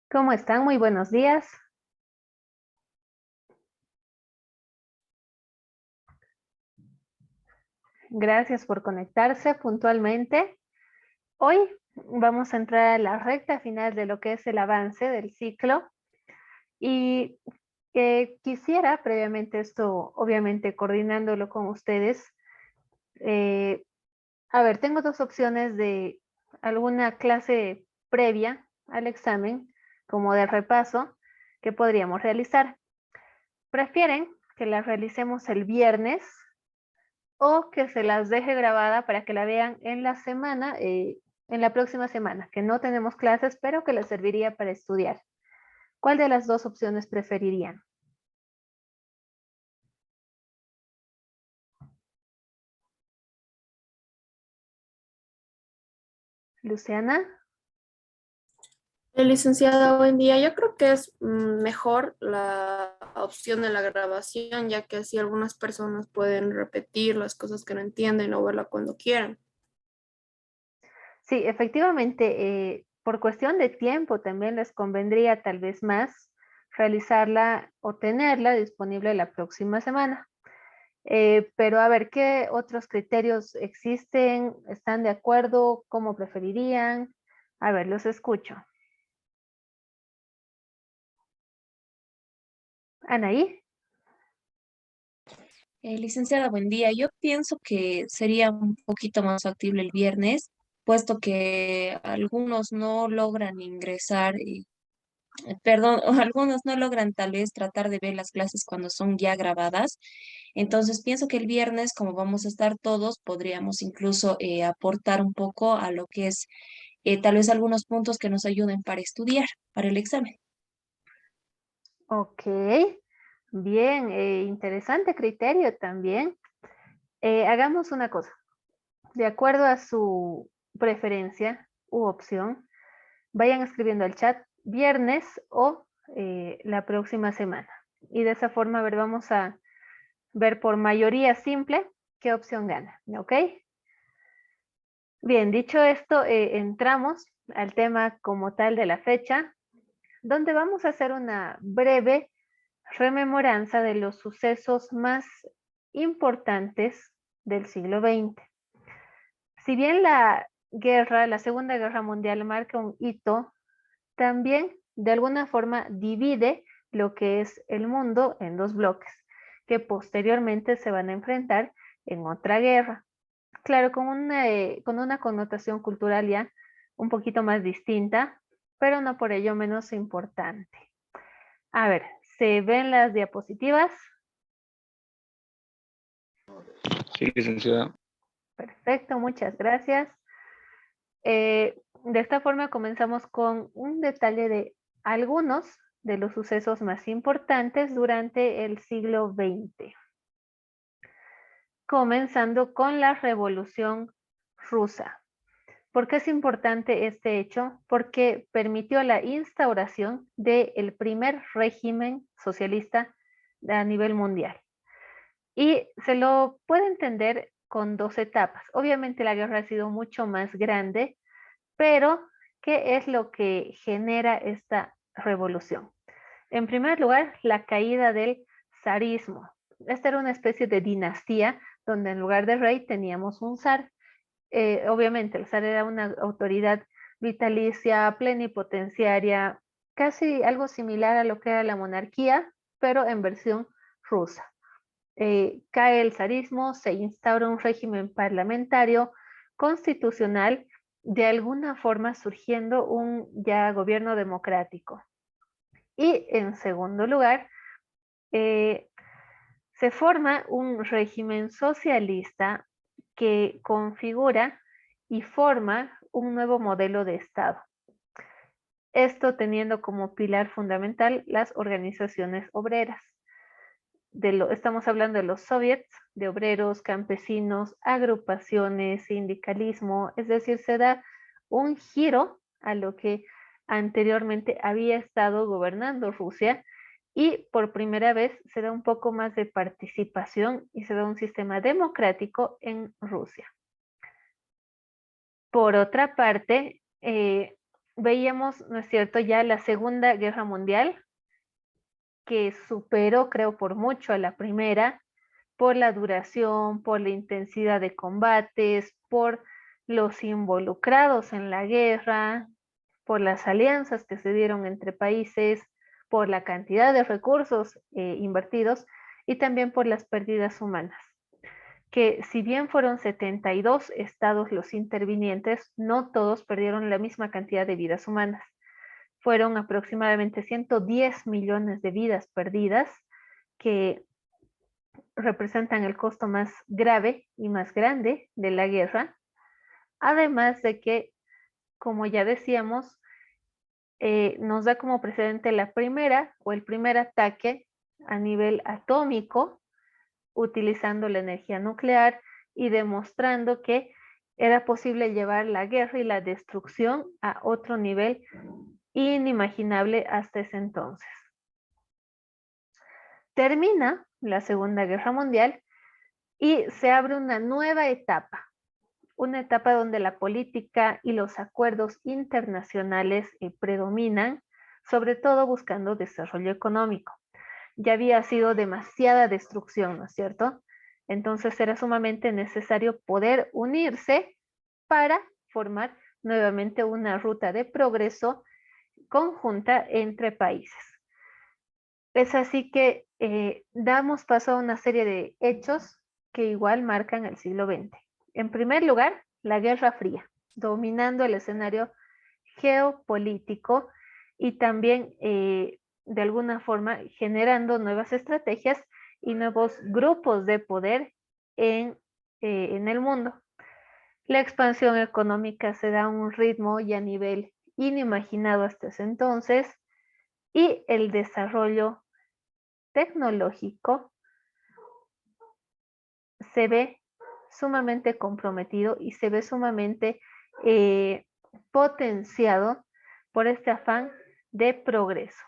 ¿Cómo están? Muy buenos días. Gracias por conectarse puntualmente. Hoy vamos a entrar a la recta final de lo que es el avance del ciclo y quisiera, previamente esto, obviamente coordinándolo con ustedes, eh, a ver, tengo dos opciones de alguna clase previa al examen, como de repaso, que podríamos realizar. ¿Prefieren que las realicemos el viernes o que se las deje grabada para que la vean en la semana, en la próxima semana, que no tenemos clases, pero que les serviría para estudiar? ¿Cuál de las dos opciones preferirían? Luciana. Licenciada, buen día. Yo creo que es mejor la opción de la grabación, ya que así algunas personas pueden repetir las cosas que no entienden o verla cuando quieran. Sí, efectivamente, por cuestión de tiempo también les convendría tal vez más realizarla o tenerla disponible la próxima semana. Pero a ver, ¿qué otros criterios existen? ¿Están de acuerdo? ¿Cómo preferirían? A ver, los escucho. Anaí. Licenciada, buen día. Yo pienso que sería un poquito más factible el viernes, puesto que algunos no logran ingresar, perdón, o algunos no logran tal vez tratar de ver las clases cuando son ya grabadas. Entonces, pienso que el viernes, como vamos a estar todos, podríamos incluso aportar un poco a lo que es tal vez algunos puntos que nos ayuden para estudiar, para el examen. Ok, bien, interesante criterio también. Hagamos una cosa, de acuerdo a su preferencia u opción, vayan escribiendo al chat viernes o la próxima semana. Y de esa forma, a ver, vamos a ver por mayoría simple qué opción gana, ¿ok? Bien, dicho esto, entramos al tema como tal de la fecha, donde vamos a hacer una breve rememoranza de los sucesos más importantes del siglo XX. Si bien la Segunda Guerra Mundial marca un hito, también de alguna forma divide lo que es el mundo en dos bloques, que posteriormente se van a enfrentar en otra guerra. Claro, con una connotación cultural ya un poquito más distinta, pero no por ello menos importante. A ver, ¿se ven las diapositivas? Sí, licenciada. Perfecto, muchas gracias. De esta forma comenzamos con un detalle de algunos de los sucesos más importantes durante el siglo XX, comenzando con la Revolución Rusa. ¿Por qué es importante este hecho? Porque permitió la instauración del primer régimen socialista a nivel mundial. Y se lo puede entender con dos etapas. Obviamente la guerra ha sido mucho más grande, pero ¿qué es lo que genera esta revolución? En primer lugar, la caída del zarismo. Esta era una especie de dinastía donde en lugar de rey teníamos un zar. Obviamente el zar era una autoridad vitalicia, plenipotenciaria, casi algo similar a lo que era la monarquía, pero en versión rusa. Cae el zarismo, se instaura un régimen parlamentario constitucional, de alguna forma surgiendo un ya gobierno democrático. Y en segundo lugar, eh, se forma un régimen socialista que configura y forma un nuevo modelo de Estado. Esto teniendo como pilar fundamental las organizaciones obreras. Estamos hablando de los soviets, de obreros, campesinos, agrupaciones, sindicalismo, es decir, se da un giro a lo que anteriormente había estado gobernando Rusia y por primera vez se da un poco más de participación y se da un sistema democrático en Rusia. Por otra parte, veíamos, ¿no es cierto?, ya la Segunda Guerra Mundial, que superó, creo, por mucho a la primera, por la duración, por la intensidad de combates, por los involucrados en la guerra, por las alianzas que se dieron entre países, por la cantidad de recursos invertidos y también por las pérdidas humanas. Que si bien fueron 72 estados los intervinientes, no todos perdieron la misma cantidad de vidas humanas. Fueron aproximadamente 110 millones de vidas perdidas, que representan el costo más grave y más grande de la guerra, además de que, como ya decíamos, nos da como precedente la primera o el primer ataque a nivel atómico, utilizando la energía nuclear y demostrando que era posible llevar la guerra y la destrucción a otro nivel inimaginable hasta ese entonces. Termina la Segunda Guerra Mundial y se abre una nueva etapa, donde la política y los acuerdos internacionales predominan, sobre todo buscando desarrollo económico. Ya había sido demasiada destrucción, ¿no es cierto? Entonces era sumamente necesario poder unirse para formar nuevamente una ruta de progreso conjunta entre países. Es así que damos paso a una serie de hechos que igual marcan el siglo XX. En primer lugar, la Guerra Fría, dominando el escenario geopolítico y también de alguna forma generando nuevas estrategias y nuevos grupos de poder en el mundo. La expansión económica se da a un ritmo y a nivel inimaginado hasta ese entonces, y el desarrollo tecnológico se ve sumamente comprometido y se ve sumamente potenciado por este afán de progreso.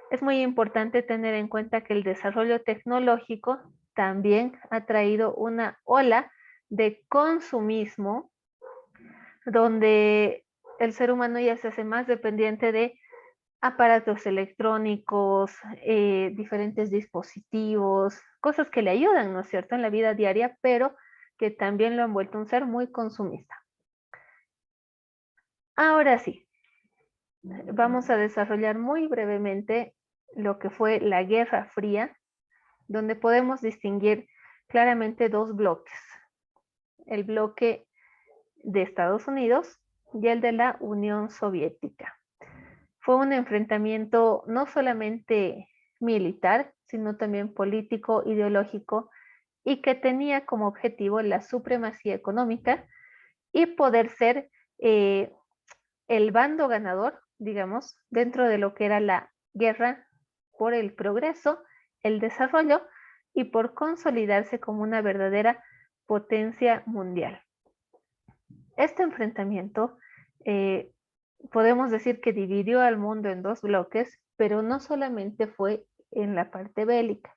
Es muy importante tener en cuenta que el desarrollo tecnológico también ha traído una ola de consumismo, donde el ser humano ya se hace más dependiente de aparatos electrónicos, diferentes dispositivos, cosas que le ayudan, ¿no es cierto?, en la vida diaria, pero que también lo han vuelto un ser muy consumista. Ahora sí, vamos a desarrollar muy brevemente lo que fue la Guerra Fría, donde podemos distinguir claramente dos bloques: el bloque de Estados Unidos y el de la Unión Soviética. Fue un enfrentamiento no solamente militar, sino también político, ideológico, y que tenía como objetivo la supremacía económica y poder ser el bando ganador, digamos, dentro de lo que era la guerra por el progreso, el desarrollo y por consolidarse como una verdadera potencia mundial. Este enfrentamiento podemos decir que dividió al mundo en dos bloques, pero no solamente fue en la parte bélica,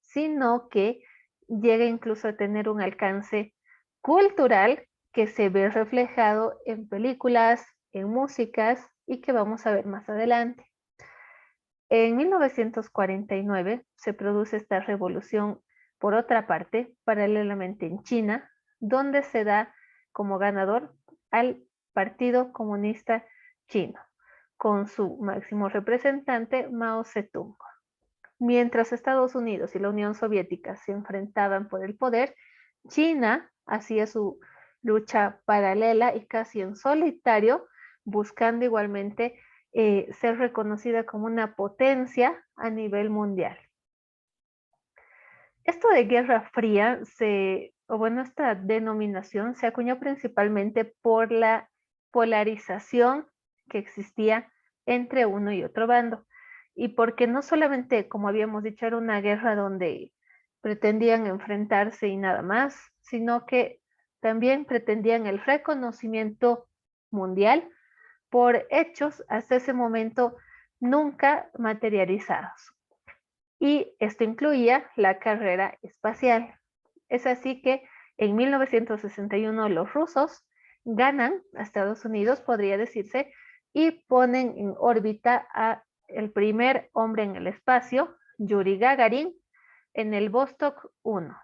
sino que llega incluso a tener un alcance cultural que se ve reflejado en películas, en músicas, y que vamos a ver más adelante. En 1949 se produce esta revolución, por otra parte, paralelamente en China, donde se da como ganador al Partido Comunista Chino, con su máximo representante Mao Zedong. Mientras Estados Unidos y la Unión Soviética se enfrentaban por el poder, China hacía su lucha paralela y casi en solitario, buscando igualmente ser reconocida como una potencia a nivel mundial. Esto de Guerra Fría, esta denominación se acuñó principalmente por la polarización que existía entre uno y otro bando, y porque no solamente, como habíamos dicho, era una guerra donde pretendían enfrentarse y nada más, sino que también pretendían el reconocimiento mundial por hechos hasta ese momento nunca materializados. Y esto incluía la carrera espacial. Es así que en 1961 los rusos ganan a Estados Unidos, podría decirse, y ponen en órbita a el primer hombre en el espacio, Yuri Gagarin, en el Vostok 1,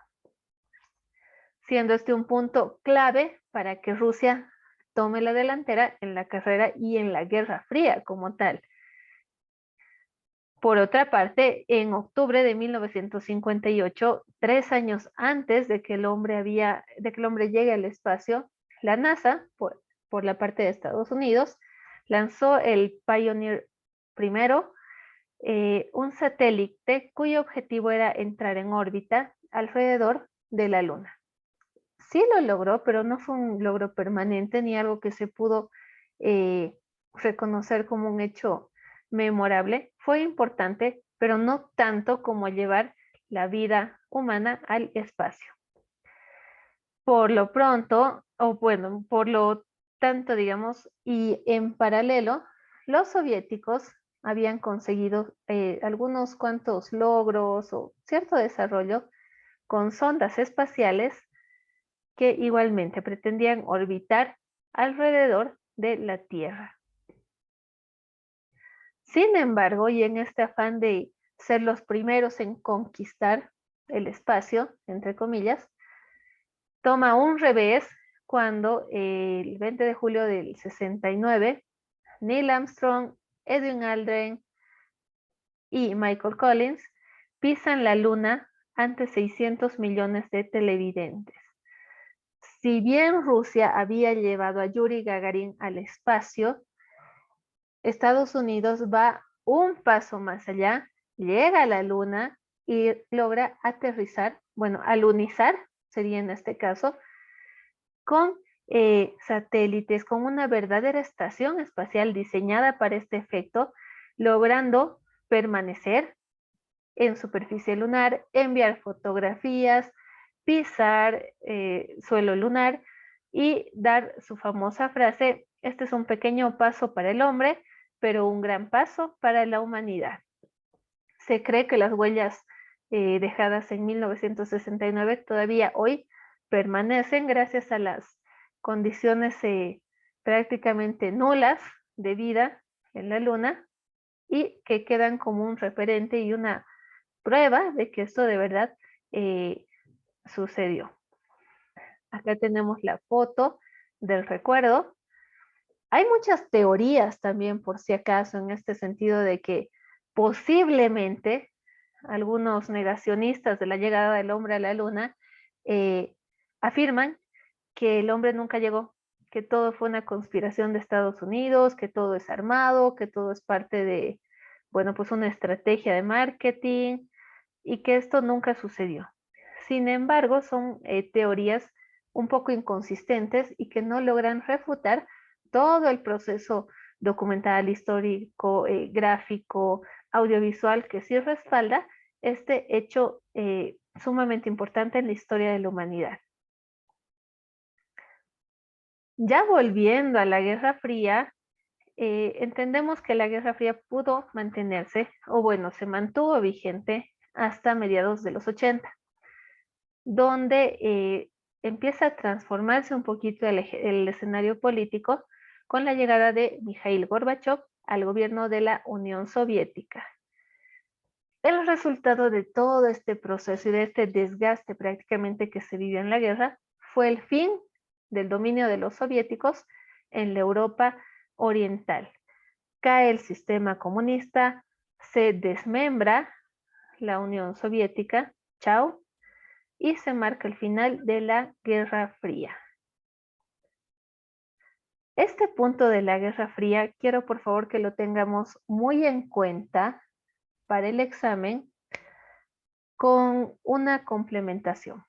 siendo este un punto clave para que Rusia tome la delantera en la carrera y en la Guerra Fría como tal. Por otra parte, en octubre de 1958, 3 años antes de que el hombre llegue al espacio, la NASA, por la parte de Estados Unidos, lanzó el Pioneer primero, un satélite cuyo objetivo era entrar en órbita alrededor de la Luna. Sí lo logró, pero no fue un logro permanente ni algo que se pudo reconocer como un hecho memorable. Fue importante, pero no tanto como llevar la vida humana al espacio. Por lo pronto, o bueno, por lo tanto, digamos, y en paralelo, los soviéticos habían conseguido algunos cuantos logros o cierto desarrollo con sondas espaciales que igualmente pretendían orbitar alrededor de la Tierra. Sin embargo, y en este afán de ser los primeros en conquistar el espacio, entre comillas, toma un revés cuando el 20 de julio del 69, Neil Armstrong, Edwin Aldrin y Michael Collins pisan la Luna ante 600 millones de televidentes. Si bien Rusia había llevado a Yuri Gagarin al espacio, Estados Unidos va un paso más allá, llega a la Luna y logra aterrizar, bueno, alunizar, sería en este caso, con satélites, con una verdadera estación espacial diseñada para este efecto, logrando permanecer en superficie lunar, enviar fotografías, pisar suelo lunar y dar su famosa frase: este es un pequeño paso para el hombre, pero un gran paso para la humanidad. Se cree que las huellas dejadas en 1969 todavía hoy permanecen gracias a las condiciones prácticamente nulas de vida en la Luna y que quedan como un referente y una prueba de que esto de verdad sucedió. Acá tenemos la foto del recuerdo. Hay muchas teorías también, por si acaso, en este sentido de que posiblemente algunos negacionistas de la llegada del hombre a la Luna afirman que el hombre nunca llegó, que todo fue una conspiración de Estados Unidos, que todo es armado, que todo es parte de, bueno, pues una estrategia de marketing y que esto nunca sucedió. Sin embargo, son teorías un poco inconsistentes y que no logran refutar todo el proceso documental, histórico, gráfico, audiovisual que sí respalda este hecho sumamente importante en la historia de la humanidad. Ya volviendo a la Guerra Fría, entendemos que la Guerra Fría pudo mantenerse, o bueno, se mantuvo vigente hasta mediados de los 80, donde empieza a transformarse un poquito el escenario político con la llegada de Mikhail Gorbachev al gobierno de la Unión Soviética. El resultado de todo este proceso y de este desgaste prácticamente que se vivió en la guerra fue el fin del dominio de los soviéticos en la Europa oriental. Cae el sistema comunista, se desmembra la Unión Soviética, chao, y se marca el final de la Guerra Fría. Este punto de la Guerra Fría quiero por favor que lo tengamos muy en cuenta para el examen con una complementación.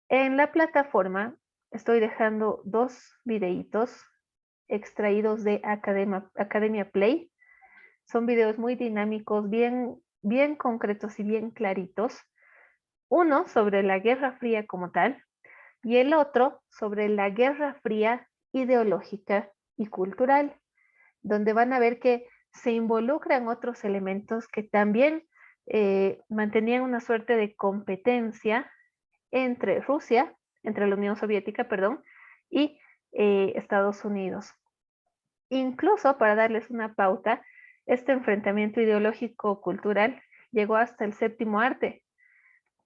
En la plataforma estoy dejando 2 videitos extraídos de Academia Play. Son videos muy dinámicos, bien concretos y bien claritos. Uno sobre la Guerra Fría como tal y el otro sobre la Guerra Fría ideológica y cultural, donde van a ver que se involucran otros elementos que también mantenían una suerte de competencia entre la Unión Soviética, y Estados Unidos. Incluso, para darles una pauta, este enfrentamiento ideológico-cultural llegó hasta el séptimo arte.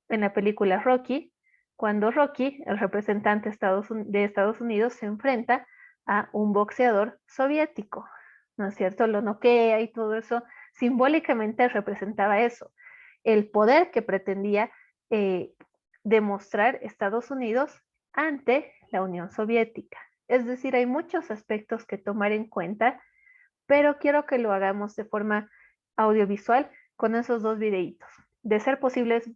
En la película Rocky, cuando Rocky, el representante de Estados Unidos, se enfrenta a un boxeador soviético, ¿no es cierto? Lo noquea y todo eso, simbólicamente representaba eso, el poder que pretendía demostrar Estados Unidos ante la Unión Soviética. Es decir, hay muchos aspectos que tomar en cuenta, pero quiero que lo hagamos de forma audiovisual con esos dos videitos. De ser posibles,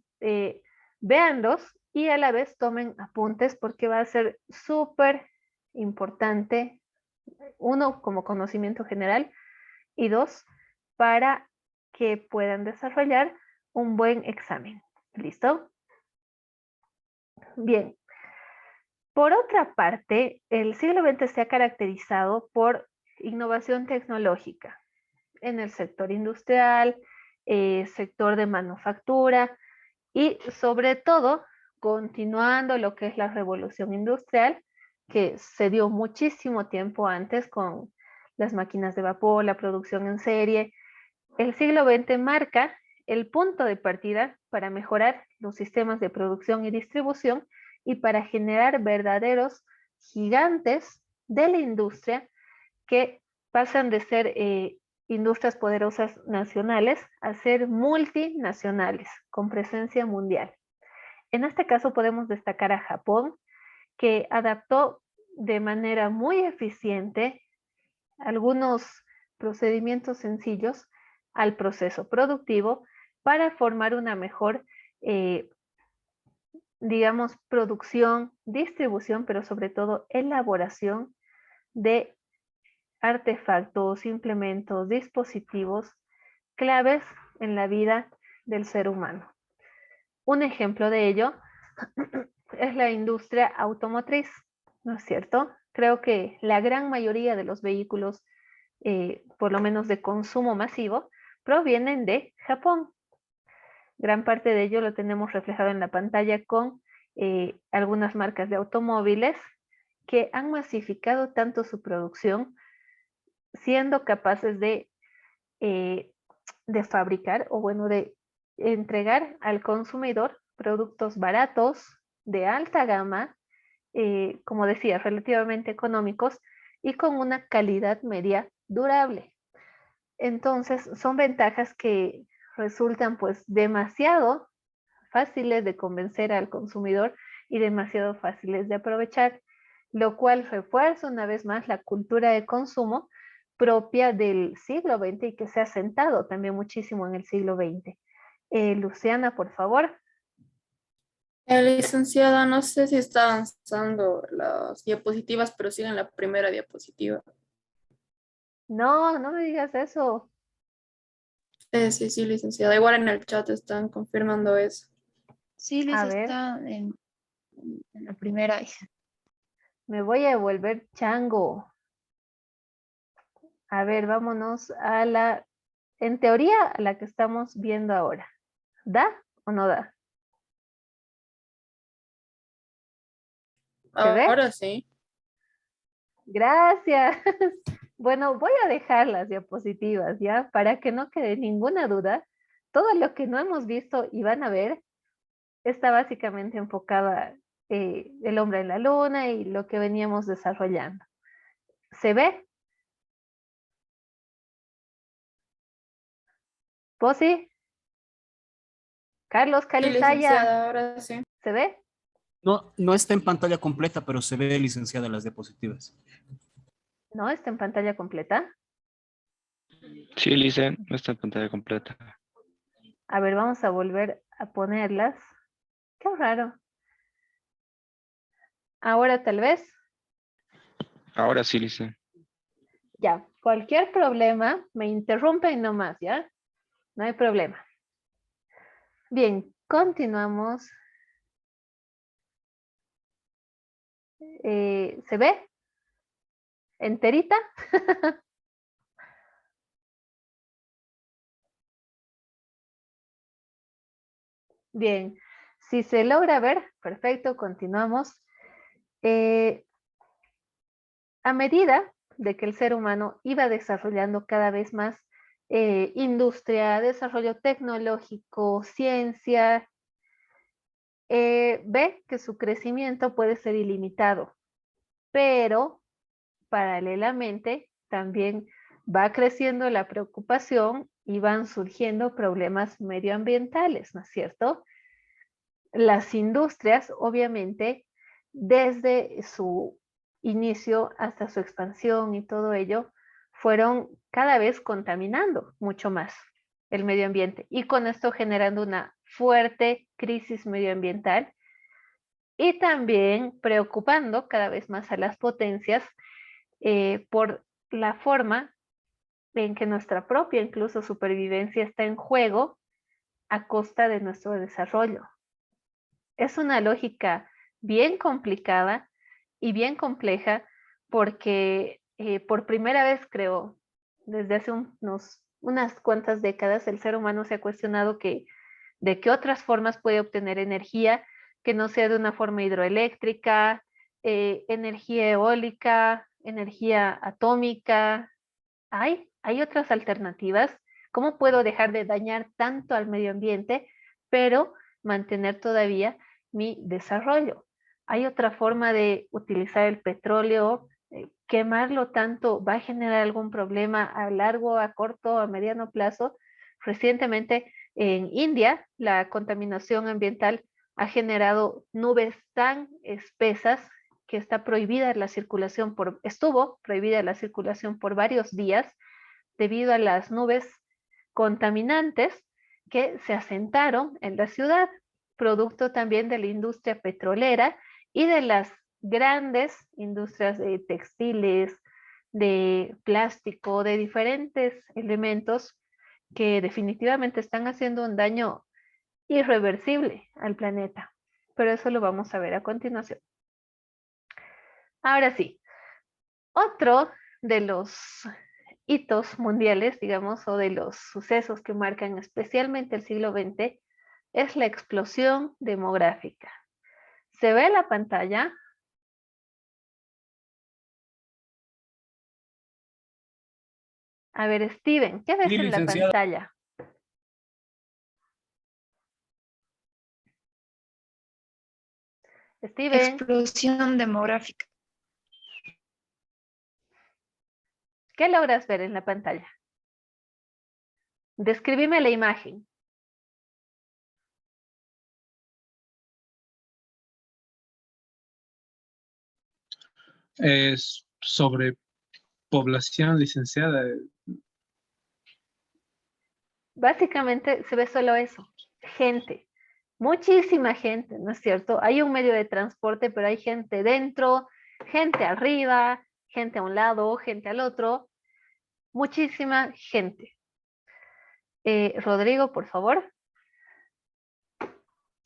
véanlos y a la vez tomen apuntes porque va a ser súper importante, uno, como conocimiento general, y dos, para que puedan desarrollar un buen examen. ¿Listo? Bien. Por otra parte, el siglo XX se ha caracterizado por innovación tecnológica en el sector industrial, sector de manufactura y sobre todo continuando lo que es la revolución industrial, que se dio muchísimo tiempo antes con las máquinas de vapor, la producción en serie. El siglo XX marca el punto de partida para mejorar los sistemas de producción y distribución y para generar verdaderos gigantes de la industria que pasan de ser industrias poderosas nacionales a ser multinacionales con presencia mundial. En este caso podemos destacar a Japón, que adaptó de manera muy eficiente algunos procedimientos sencillos al proceso productivo para formar una mejor, digamos, producción, distribución, pero sobre todo elaboración de artefactos, implementos, dispositivos claves en la vida del ser humano. Un ejemplo de ello es la industria automotriz, ¿no es cierto? Creo que la gran mayoría de los vehículos, por lo menos de consumo masivo, provienen de Japón. Gran parte de ello lo tenemos reflejado en la pantalla con algunas marcas de automóviles que han masificado tanto su producción, siendo capaces de fabricar o bueno, de entregar al consumidor productos baratos, de alta gama, como decía, relativamente económicos y con una calidad media durable. Entonces, son ventajas que resultan pues demasiado fáciles de convencer al consumidor y demasiado fáciles de aprovechar, lo cual refuerza una vez más la cultura de consumo propia del siglo XX y que se ha sentado también muchísimo en el siglo XX. Luciana, por favor. Licenciada, no sé si está avanzando las diapositivas, pero sigue en la primera diapositiva. No, no me digas eso. Sí, sí, licenciada. Igual en el chat están confirmando eso. Sí, Liz, A ver, está en la primera. me voy a volver chango. A ver, vámonos a la, en teoría, a la que estamos viendo ahora. ¿Da o no da? ¿Se ve? Ahora sí. Gracias. Bueno, voy a dejar las diapositivas, ¿ya? Para que no quede ninguna duda. Todo lo que no hemos visto y van a ver está básicamente enfocada el hombre en la luna y lo que veníamos desarrollando. ¿Se ve? ¿Posi? Carlos Sí, Calizaya, licenciada, ahora sí. ¿se ve? No, no está en pantalla completa, pero se ve, licenciada, las diapositivas. ¿No está en pantalla completa? Sí, Lisa, no está en pantalla completa. A ver, vamos a volver a ponerlas. Qué raro. Ahora tal vez. Ahora sí, Lisa. Ya, cualquier problema, me interrumpen nomás, ¿ya? No hay problema. Bien, continuamos. ¿Se ve? ¿Enterita? Bien, si se logra ver, perfecto, continuamos. A medida de que el ser humano iba desarrollando cada vez más industria, desarrollo tecnológico, ciencia, ve que su crecimiento puede ser ilimitado, pero paralelamente también va creciendo la preocupación y van surgiendo problemas medioambientales, ¿no es cierto? Las industrias, obviamente, desde su inicio hasta su expansión y todo ello, fueron cada vez contaminando mucho más el medio ambiente y con esto generando una fuerte crisis medioambiental y también preocupando cada vez más a las potencias por la forma en que nuestra propia incluso supervivencia está en juego a costa de nuestro desarrollo. Es una lógica bien complicada y bien compleja porque por primera vez, creo, desde hace unas cuantas décadas, el ser humano se ha cuestionado de qué otras formas puede obtener energía que no sea de una forma hidroeléctrica, energía eólica, energía atómica. Hay otras alternativas. ¿Cómo puedo dejar de dañar tanto al medio ambiente, pero mantener todavía mi desarrollo? Hay otra forma de utilizar el petróleo. Quemarlo tanto va a generar algún problema a largo, a corto, a mediano plazo. Recientemente en India, la contaminación ambiental ha generado nubes tan espesas que estuvo prohibida la circulación por varios días debido a las nubes contaminantes que se asentaron en la ciudad, producto también de la industria petrolera y de las grandes industrias de textiles, de plástico, de diferentes elementos que definitivamente están haciendo un daño irreversible al planeta. Pero eso lo vamos a ver a continuación. Ahora sí, otro de los hitos mundiales, digamos, o de los sucesos que marcan especialmente el siglo XX, es la explosión demográfica. ¿Se ve la pantalla? A ver, Steven, ¿qué ves Sí, en la licenciada. pantalla? Steven, Explosión demográfica. ¿qué logras ver en la pantalla? Describime la imagen. Es sobre población, licenciada. Básicamente se ve solo eso, gente, muchísima gente, ¿no es cierto? Hay un medio de transporte, pero hay gente dentro, gente arriba, gente a un lado, gente al otro, muchísima gente. Rodrigo, por favor.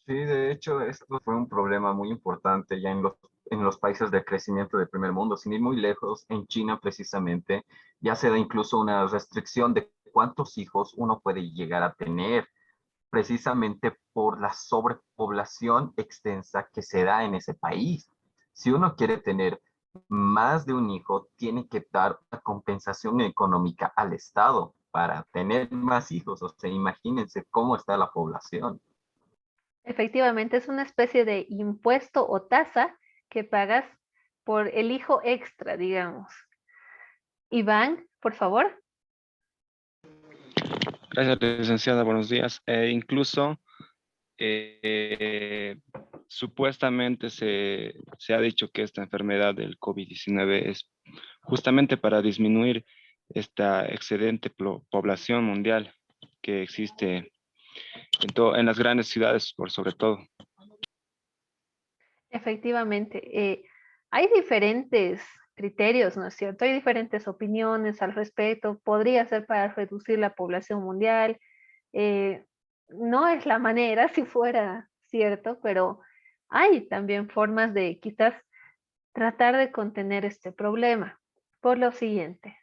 Sí, de hecho, esto fue un problema muy importante ya en los países de crecimiento del primer mundo, sin ir muy lejos, en China precisamente, ya se da incluso una restricción de cuántos hijos uno puede llegar a tener, precisamente por la sobrepoblación extensa que se da en ese país. Si uno quiere tener más de un hijo, tiene que dar una compensación económica al Estado para tener más hijos. O sea, imagínense cómo está la población. Efectivamente, es una especie de impuesto o tasa que pagas por el hijo extra, digamos. Iván, por favor. Gracias, licenciada. Buenos días. Incluso, supuestamente se ha dicho que esta enfermedad del COVID-19 es justamente para disminuir esta excedente población mundial que existe en las grandes ciudades, por sobre todo. Efectivamente, hay diferentes criterios, ¿no es cierto? Hay diferentes opiniones al respecto. Podría ser para reducir la población mundial. eh, no es la manera si fuera cierto, pero hay también formas de quizás tratar de contener este problema. Por lo siguiente,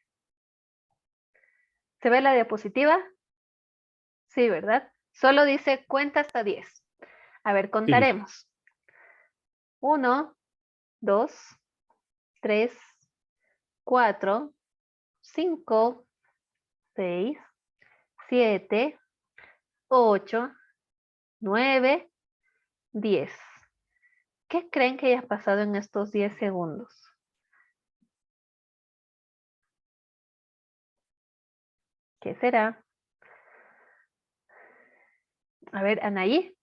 ¿se ve la diapositiva? Sí, ¿verdad? Solo dice cuenta hasta 10. A ver, Sí, contaremos. 1, 2, 3, 4, 5, 6, 7, 8, 9, 10. ¿Qué creen que haya pasado en estos 10 segundos? ¿Qué será? A ver, Anaí.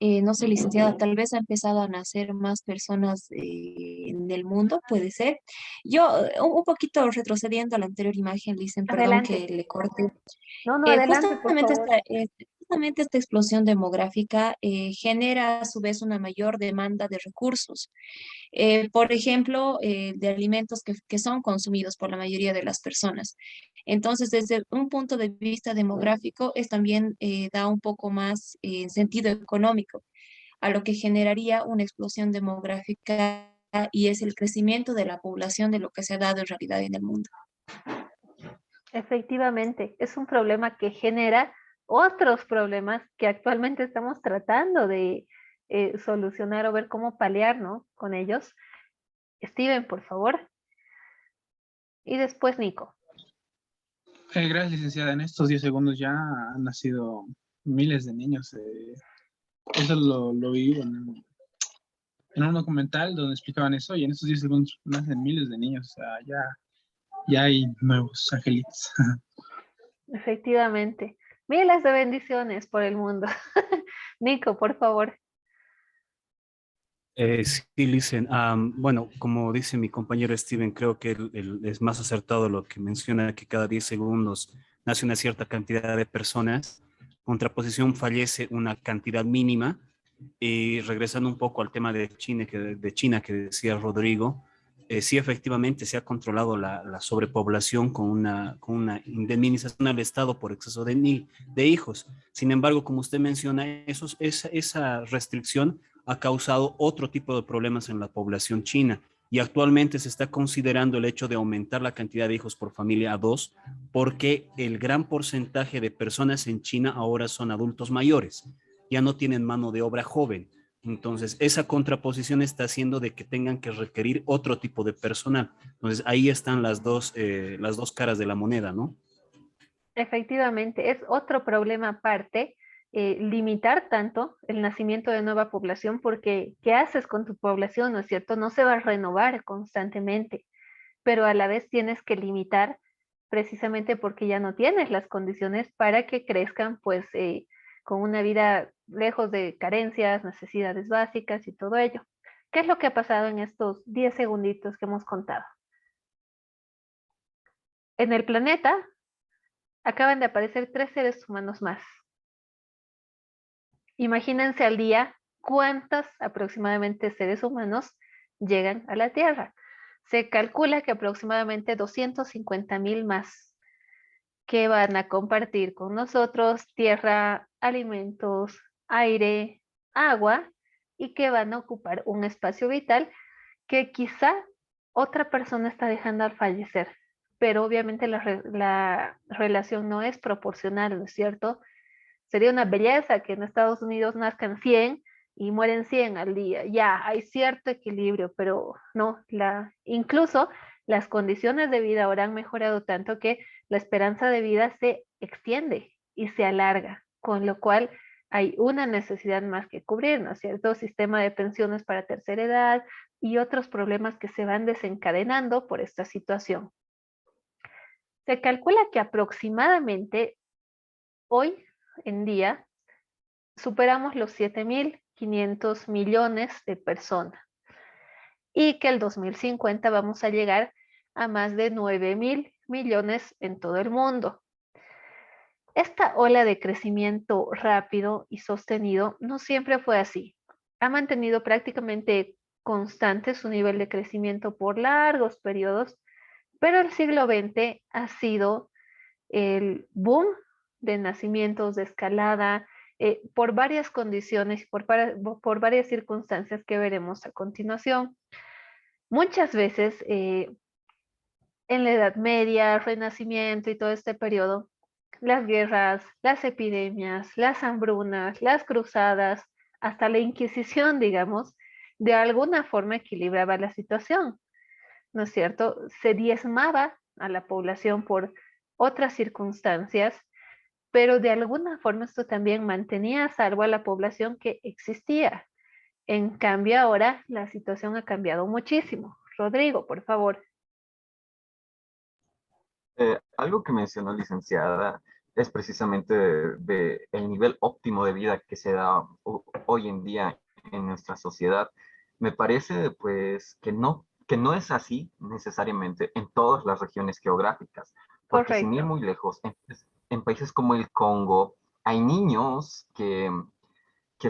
No sé, licenciada, tal vez ha empezado a nacer más personas en el mundo, puede ser. Yo, un poquito retrocediendo a la anterior imagen, dicen, perdón que Adelante. le corte. No, adelante, por Justamente favor. justamente esta explosión demográfica genera a su vez una mayor demanda de recursos. Por ejemplo, de alimentos que son consumidos por la mayoría de las personas. Entonces, desde un punto de vista demográfico, es también da un poco más sentido económico a lo que generaría una explosión demográfica y es el crecimiento de la población de lo que se ha dado en realidad en el mundo. Efectivamente, es un problema que genera otros problemas que actualmente estamos tratando de solucionar o ver cómo paliar, ¿no? Con ellos. Steven, por favor. Y después Nico. Gracias, licenciada. En estos 10 segundos ya han nacido miles de niños. Eso lo vi en un documental donde explicaban eso y en estos 10 segundos nacen miles de niños. O sea, ya hay nuevos angelitos. Efectivamente. Miles de bendiciones por el mundo. Nico, por favor. Sí, Licen. Bueno, como dice mi compañero Steven, creo que es más acertado lo que menciona que cada 10 segundos nace una cierta cantidad de personas, contraposición fallece una cantidad mínima. Y regresando un poco al tema de China que decía Rodrigo, sí efectivamente se ha controlado la sobrepoblación con una indemnización al Estado por exceso de hijos. Sin embargo, como usted menciona, esa restricción ha causado otro tipo de problemas en la población china y actualmente se está considerando el hecho de aumentar la cantidad de hijos por familia a 2 porque el gran porcentaje de personas en China ahora son adultos mayores, ya no tienen mano de obra joven. Entonces, esa contraposición está haciendo de que tengan que requerir otro tipo de personal. Entonces, ahí están las dos caras de la moneda, ¿no? Efectivamente, es otro problema aparte, limitar tanto el nacimiento de nueva población, porque ¿qué haces con tu población? ¿No es cierto? No se va a renovar constantemente, pero a la vez tienes que limitar precisamente porque ya no tienes las condiciones para que crezcan, pues, con una vida lejos de carencias, necesidades básicas y todo ello. ¿Qué es lo que ha pasado en estos 10 segunditos que hemos contado? En el planeta acaban de aparecer 3 seres humanos más. Imagínense al día cuántos aproximadamente seres humanos llegan a la Tierra. Se calcula que aproximadamente 250,000 más que van a compartir con nosotros tierra, alimentos, aire, agua y que van a ocupar un espacio vital que quizá otra persona está dejando al fallecer, pero obviamente la relación no es proporcional, ¿no es cierto? Sería una belleza que en Estados Unidos nazcan 100 y mueren 100 al día. Ya, hay cierto equilibrio, pero no, incluso las condiciones de vida ahora han mejorado tanto que la esperanza de vida se extiende y se alarga, con lo cual hay una necesidad más que cubrir, ¿no es cierto? Sistema de pensiones para tercera edad y otros problemas que se van desencadenando por esta situación. Se calcula que aproximadamente hoy en día superamos los 7,500 millones de personas y que el 2050 vamos a llegar a más de 9,000 millones en todo el mundo. Esta ola de crecimiento rápido y sostenido no siempre fue así. Ha mantenido prácticamente constante su nivel de crecimiento por largos periodos, pero el siglo XX ha sido el boom de nacimientos, de escalada, por varias condiciones, por varias circunstancias que veremos a continuación. Muchas veces en la Edad Media, Renacimiento y todo este periodo, las guerras, las epidemias, las hambrunas, las cruzadas, hasta la Inquisición, digamos, de alguna forma equilibraba la situación, ¿no es cierto? Se diezmaba a la población por otras circunstancias, pero de alguna forma esto también mantenía a salvo a la población que existía. En cambio, ahora la situación ha cambiado muchísimo. Rodrigo, por favor. Algo que mencionó licenciada es precisamente de el nivel óptimo de vida que se da hoy en día en nuestra sociedad. Me parece pues que no es así necesariamente en todas las regiones geográficas, porque sin ir Correcto. muy lejos, en países como el Congo hay niños que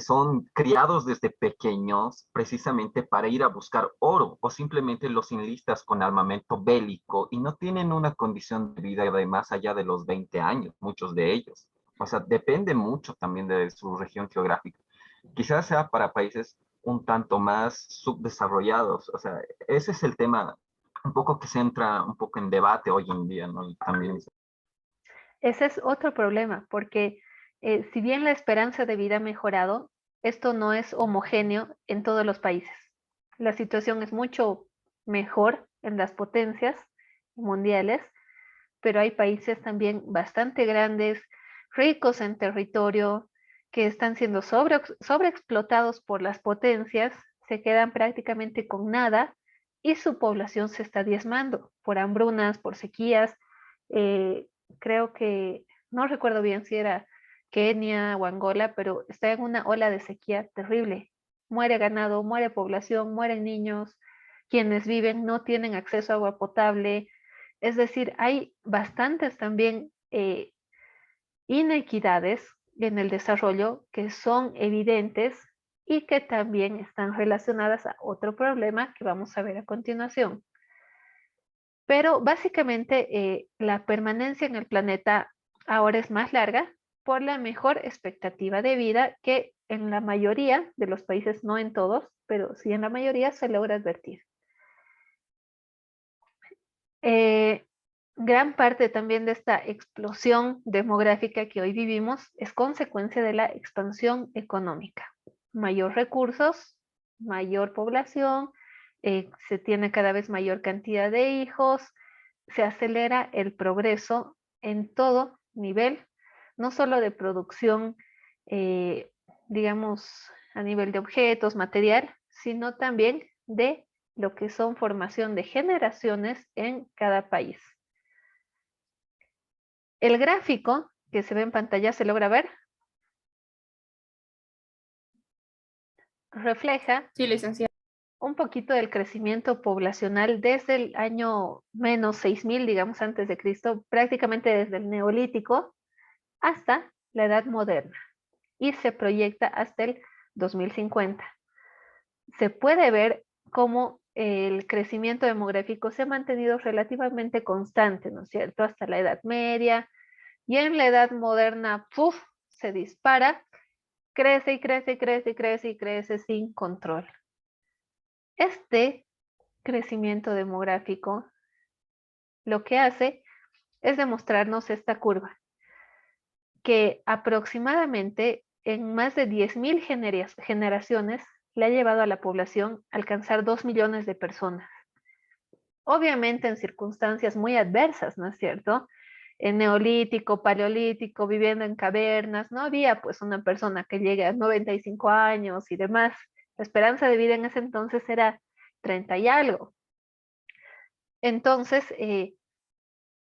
son criados desde pequeños precisamente para ir a buscar oro o simplemente los enlistas con armamento bélico y no tienen una condición de vida de más allá de los 20 años, muchos de ellos. O sea, depende mucho también de su región geográfica. Quizás sea para países un tanto más subdesarrollados. O sea, ese es el tema un poco que se entra un poco en debate hoy en día, ¿no? Y también Ese es otro problema, porque si bien la esperanza de vida ha mejorado, esto no es homogéneo en todos los países. La situación es mucho mejor en las potencias mundiales, pero hay países también bastante grandes, ricos en territorio, que están siendo sobreexplotados por las potencias, se quedan prácticamente con nada y su población se está diezmando por hambrunas, por sequías. eh, Creo que, no recuerdo bien si era Kenia o Angola, pero está en una ola de sequía terrible. Muere ganado, muere población, mueren niños, quienes viven no tienen acceso a agua potable. Es decir, hay bastantes también inequidades en el desarrollo que son evidentes y que también están relacionadas a otro problema que vamos a ver a continuación. Pero básicamente la permanencia en el planeta ahora es más larga por la mejor expectativa de vida que en la mayoría de los países, no en todos, pero sí en la mayoría se logra advertir. Gran parte también de esta explosión demográfica que hoy vivimos es consecuencia de la expansión económica. Mayor recursos, mayor población, se tiene cada vez mayor cantidad de hijos, se acelera el progreso en todo nivel, no solo de producción, digamos, a nivel de objetos, material, sino también de lo que son formación de generaciones en cada país. El gráfico que se ve en pantalla, ¿se logra ver? Refleja Sí, licenciada. un poquito del crecimiento poblacional desde el año menos 6000, digamos, antes de Cristo, prácticamente desde el Neolítico hasta la Edad Moderna y se proyecta hasta el 2050. Se puede ver cómo el crecimiento demográfico se ha mantenido relativamente constante, ¿no es cierto?, hasta la Edad Media, y en la Edad Moderna, ¡puf!, se dispara, crece y crece y crece y crece y crece sin control. Este crecimiento demográfico lo que hace es demostrarnos esta curva, que aproximadamente en más de 10.000 generaciones le ha llevado a la población a alcanzar 2 millones de personas. Obviamente en circunstancias muy adversas, ¿no es cierto? En neolítico, paleolítico, viviendo en cavernas, no había pues una persona que llegue a 95 años y demás. La esperanza de vida en ese entonces era 30 y algo. Entonces,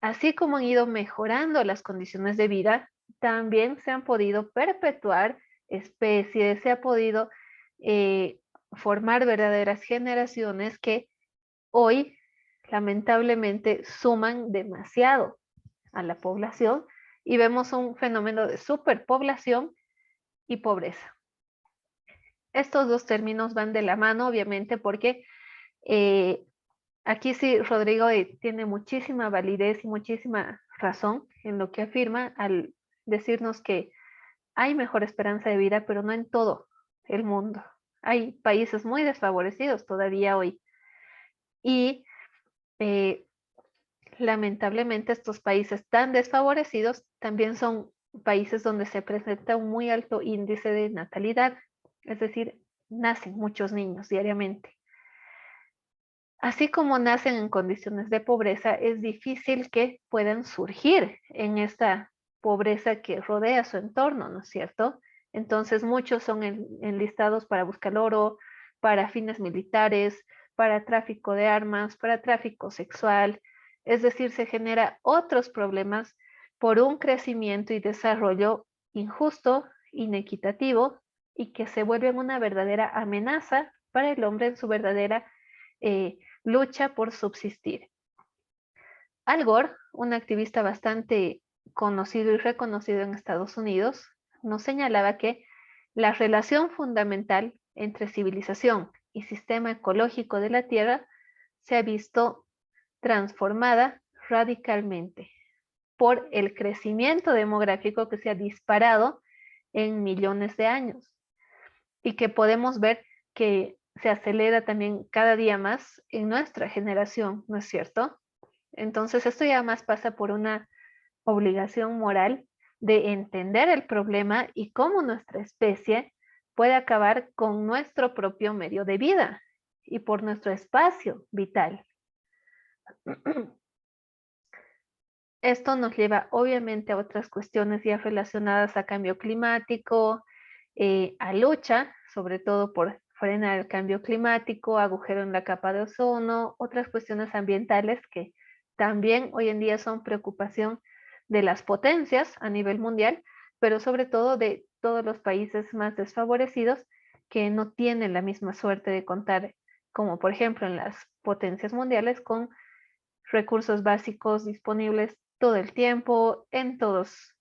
así como han ido mejorando las condiciones de vida, también se han podido perpetuar especies, se ha podido formar verdaderas generaciones que hoy lamentablemente suman demasiado a la población y vemos un fenómeno de superpoblación y pobreza. Estos dos términos van de la mano, obviamente, porque aquí sí Rodrigo tiene muchísima validez y muchísima razón en lo que afirma al decirnos que hay mejor esperanza de vida, pero no en todo el mundo. Hay países muy desfavorecidos todavía hoy. Y lamentablemente estos países tan desfavorecidos también son países donde se presenta un muy alto índice de natalidad, es decir, nacen muchos niños diariamente. Así como nacen en condiciones de pobreza, es difícil que puedan surgir en esta pobreza que rodea su entorno, ¿no es cierto? Entonces muchos son enlistados para buscar oro, para fines militares, para tráfico de armas, para tráfico sexual. Es decir, se genera otros problemas por un crecimiento y desarrollo injusto, inequitativo y que se vuelven una verdadera amenaza para el hombre en su verdadera lucha por subsistir. Al Gore, un activista bastante conocido y reconocido en Estados Unidos, nos señalaba que la relación fundamental entre civilización y sistema ecológico de la Tierra se ha visto transformada radicalmente por el crecimiento demográfico que se ha disparado en millones de años y que podemos ver que se acelera también cada día más en nuestra generación, ¿no es cierto? Entonces esto ya más pasa por una obligación moral de entender el problema y cómo nuestra especie puede acabar con nuestro propio medio de vida y por nuestro espacio vital. Esto nos lleva obviamente a otras cuestiones ya relacionadas a cambio climático, a lucha, sobre todo por frenar el cambio climático, agujero en la capa de ozono, otras cuestiones ambientales que también hoy en día son preocupación de las potencias a nivel mundial, pero sobre todo de todos los países más desfavorecidos que no tienen la misma suerte de contar, como por ejemplo en las potencias mundiales, con recursos básicos disponibles todo el tiempo, en todos